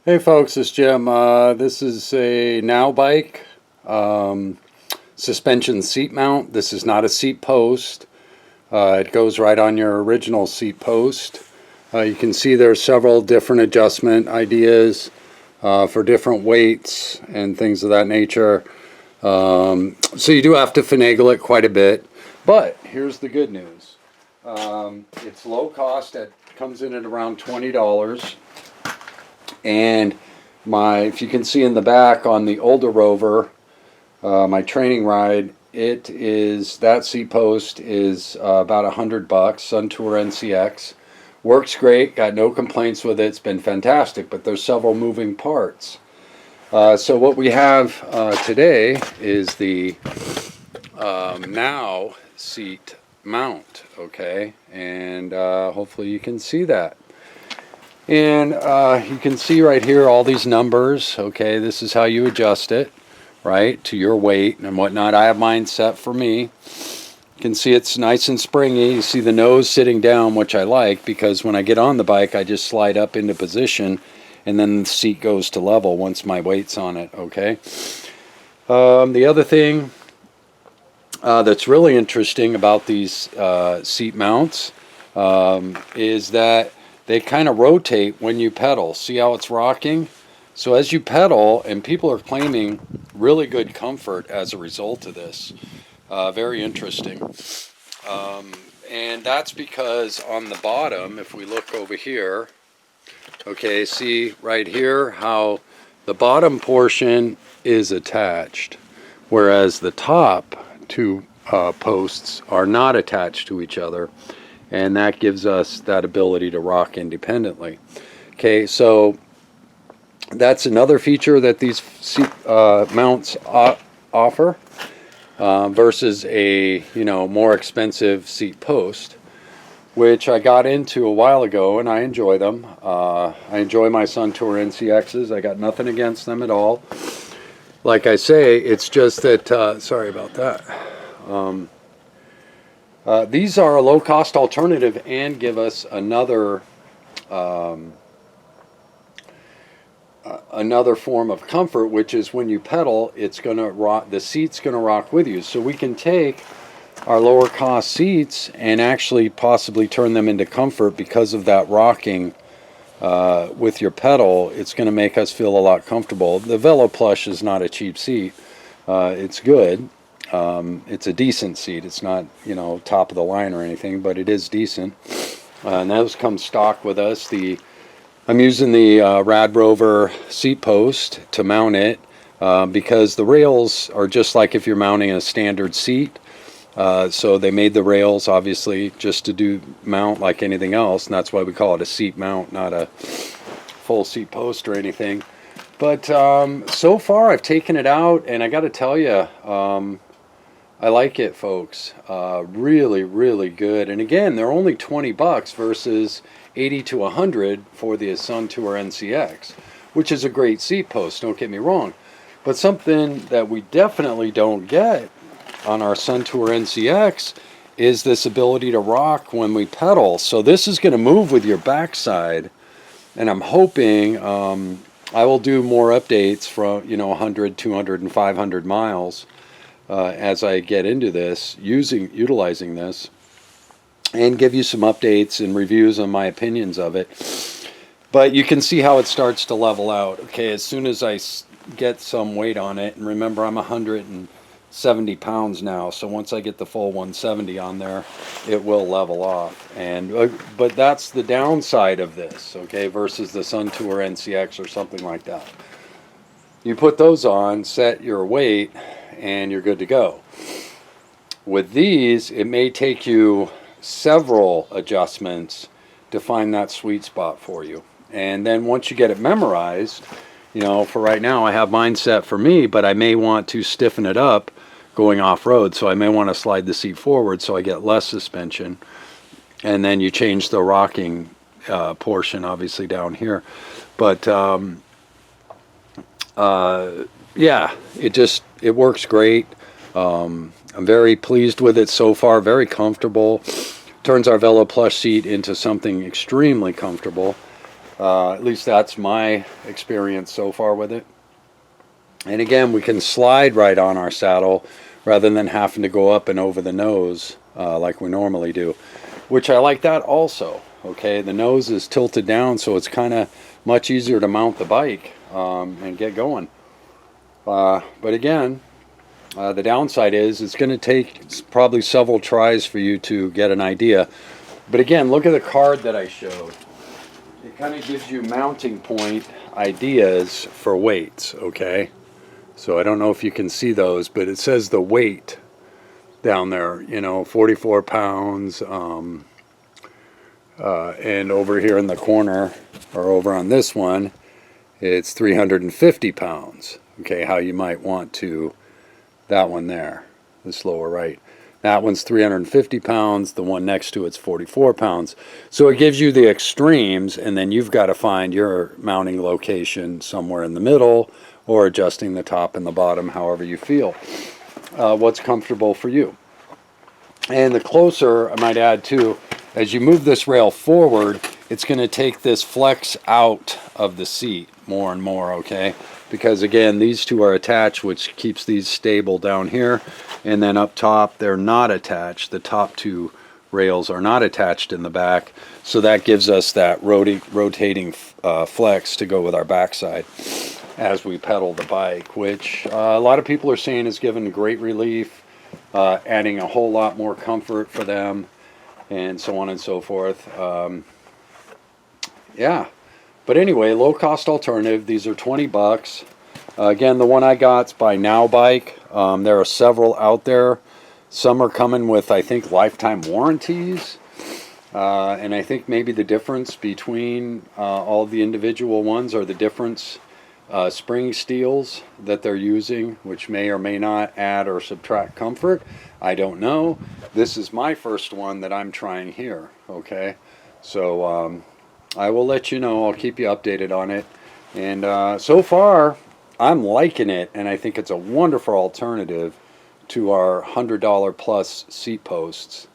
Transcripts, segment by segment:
Hey folks, it's Jim. This is a Now bike suspension seat mount. This is not a seat post. It goes right on your original seat post. You can see there are several different adjustment ideas for different weights and things of that nature. So you do have to finagle it quite a bit. But here's the good news. It's low cost. It comes in at around $20. And if you can see in the back on the older Rover, my training ride, that seat post is about $100. Sun Tour NCX works great. Got no complaints with it. It's been fantastic. But there's several moving parts. So what we have today is the Now seat mount. Okay, and hopefully you can see that. And you can see right here all these numbers. Okay, this is how you adjust it, right, to your weight and whatnot. I have mine set for me. You can see it's nice and springy. You see the nose sitting down, which I like, because when I get on the bike, I just slide up into position, and then the seat goes to level once my weight's on it, okay? The other thing that's really interesting about these seat mounts is that they kind of rotate when you pedal. See how it's rocking? So as you pedal, and people are claiming really good comfort as a result of this. Very interesting. And that's because on the bottom, if we look over here, okay, see right here how the bottom portion is attached, whereas the top two posts are not attached to each other. And that gives us that ability to rock independently. Okay, so that's another feature that these seat mounts offer versus a more expensive seat post, which I got into a while ago, and I enjoy them. I enjoy my Sun Tour NCXs. I got nothing against them at all. Like I say, it's just that sorry about that. These are a low-cost alternative and give us another form of comfort, which is when you pedal, it's going to rock. The seat's going to rock with you. So we can take our lower-cost seats and actually possibly turn them into comfort because of that rocking with your pedal. It's going to make us feel a lot comfortable. The Velo Plush is not a cheap seat. It's good. It's a decent seat. It's not, top of the line or anything, but it is decent. And those come stock with us. I'm using the Rad Rover seat post to mount it because the rails are just like if you're mounting a standard seat. So they made the rails obviously just to mount like anything else, and that's why we call it a seat mount, not a full seat post or anything. But so far I've taken it out, and I got to tell you, I like it, folks. Really, really good. And again, they're only $20 versus $80 to $100 for the Sun Tour NCX, which is a great seat post, don't get me wrong. But something that we definitely don't get on our Sun Tour NCX is this ability to rock when we pedal. So this is going to move with your backside, and I'm hoping I will do more updates from 100, 200, and 500 miles. As I get into this, utilizing this, and give you some updates and reviews on my opinions of it. But you can see how it starts to level out. Okay, as soon as I get some weight on it, and remember I'm 170 pounds now, so once I get the full 170 on there, it will level off. But that's the downside of this, okay, versus the Sun Tour NCX or something like that. You put those on, set your weight, and you're good to go. With these, it may take you several adjustments to find that sweet spot for you. And then once you get it memorized, for right now I have mine set for me, but I may want to stiffen it up going off-road, so I may want to slide the seat forward so I get less suspension. And then you change the rocking portion obviously down here. But yeah, it works great. I'm very pleased with it so far, very comfortable. Turns our Velo Plush seat into something extremely comfortable. At least that's my experience so far with it. And again, we can slide right on our saddle rather than having to go up and over the nose like we normally do, which I like that also. Okay, the nose is tilted down, so it's kind of much easier to mount the bike and get going. But again, the downside is it's going to take probably several tries for you to get an idea. But again, look at the card that I showed. It kind of gives you mounting point ideas for weights, okay? So I don't know if you can see those, but it says the weight down there, 44 pounds. And over here in the corner, or over on this one, it's 350 pounds. Okay, how you might want to, that one there, this lower right. That one's 350 pounds, the one next to it's 44 pounds. So it gives you the extremes, and then you've got to find your mounting location somewhere in the middle, or adjusting the top and the bottom, however you feel. What's comfortable for you. And the closer, I might add too, as you move this rail forward, it's going to take this flex out of the seat more and more, okay? Because again, these two are attached, which keeps these stable down here. And then up top, they're not attached. The top two rails are not attached in the back. So that gives us that rotating flex to go with our backside as we pedal the bike, which a lot of people are saying is giving great relief, adding a whole lot more comfort for them, and so on and so forth. Yeah. But anyway, low-cost alternative. These are 20 bucks. Again, the one I got's by Now Bike. There are several out there. Some are coming with, I think, lifetime warranties. And I think maybe the difference between all the individual ones are the difference spring steels that they're using, which may or may not add or subtract comfort. I don't know. This is my first one that I'm trying here. Okay. So I will let you know. I'll keep you updated on it. And so far, I'm liking it, and I think it's a wonderful alternative to our $100 plus seat posts,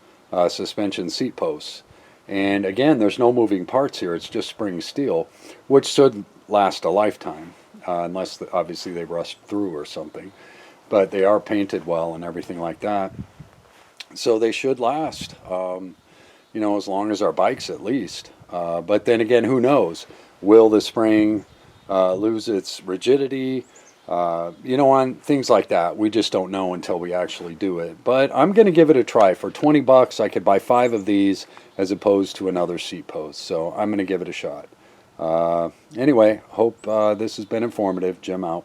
suspension seat posts. And again, there's no moving parts here. It's just spring steel, which should last a lifetime, unless obviously they rust through or something. But they are painted well and everything like that. So they should last, as long as our bikes at least. But then again, who knows? Will the spring lose its rigidity? On things like that. We just don't know until we actually do it. But I'm going to give it a try. For 20 bucks, I could buy 5 of these as opposed to another seat post. So I'm going to give it a shot. Anyway, hope this has been informative. Jim out.